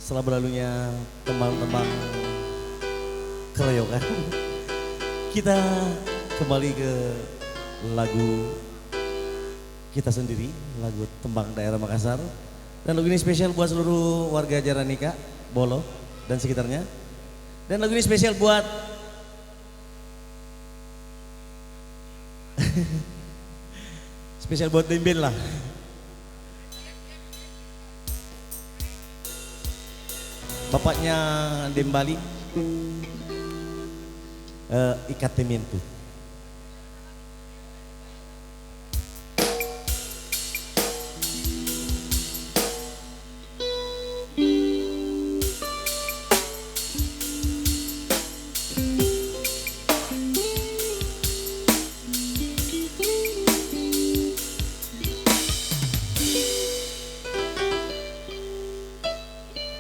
setelah berlalunya tembang-tembang keroyokan, kita kembali ke lagu kita sendiri, lagu tembang daerah Makassar. Dan lagu ini spesial buat seluruh warga Jaranika, Bolo dan sekitarnya. Dan lagu ini spesial buat spesial buat Dembel lah. Bapaknya Dembali, ikat tementu.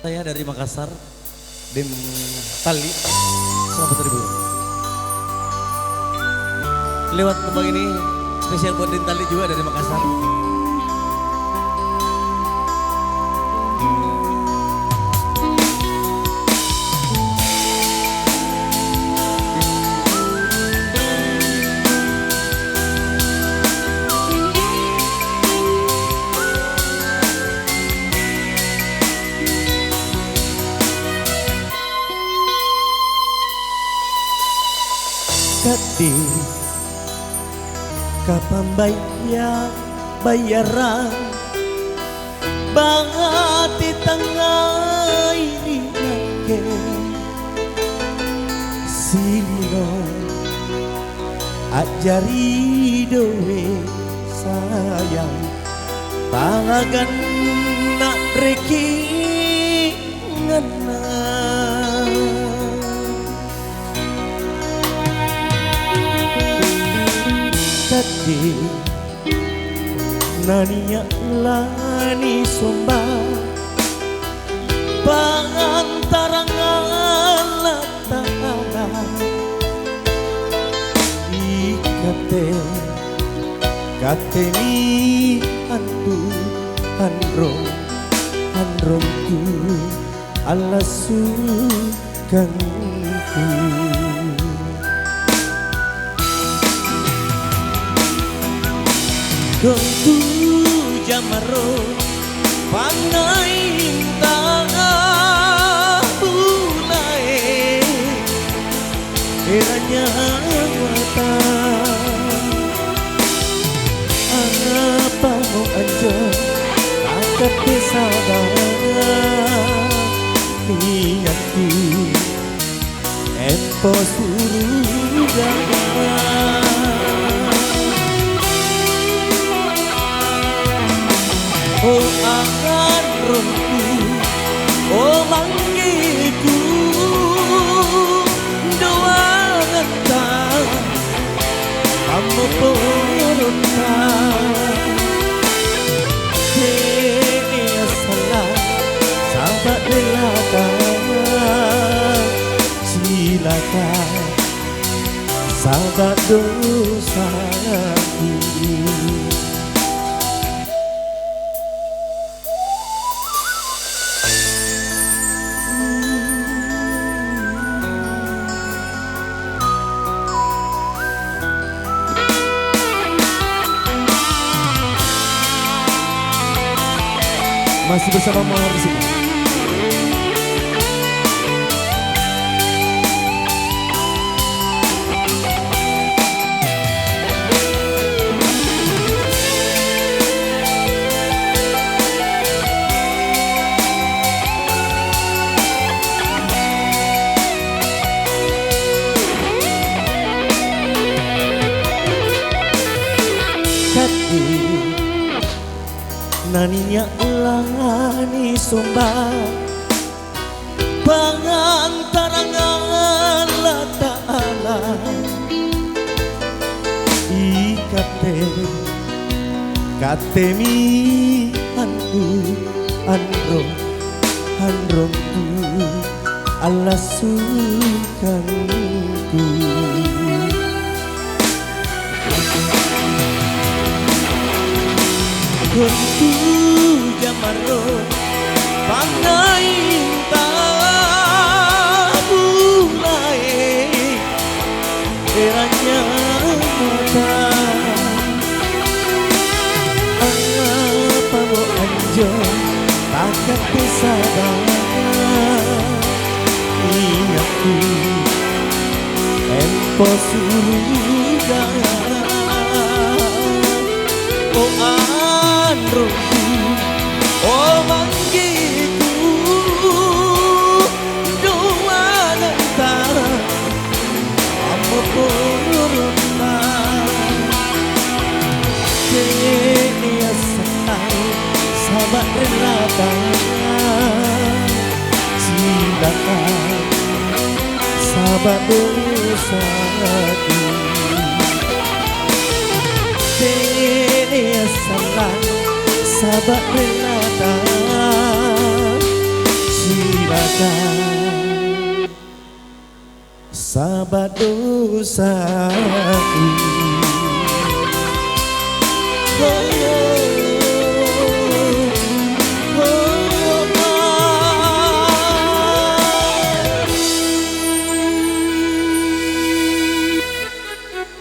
Saya dari Makassar, Dem Tali, selamat ribu. Lewat tembang ini spesial buat Dem Tali juga dari Makassar. Kati kapan bayaran bangati tengah ini nake silino ajari doe sayang tangan nak reki ngana kati nania lani somba pangantarangan ta'ala ikate kateni antu andromku alasukanku. Gontu jamaro panai tanah ulai eranya mata apa mau aja akan kesabaran niatku empo suruh oh angan rompu, oh manggiku doa ngetang kamu porota ini salah sahabat belakang silakan sahabat dosaku. Masih bersama Mawar di sini. Naninya lani somba pangantarangan la ta'ala ikate katemi andromku alasukanku. Gontu jamaro panai jo takkan bisa ingatku empo sudah oh androku oh manggiku doa antara apa purna dia senang sahabat renata cintakan sahabat dosaku dia senang sahabat renata silakan sahabat dosaku.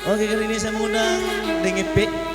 Oke, kali ini saya mengundang Deng Epe.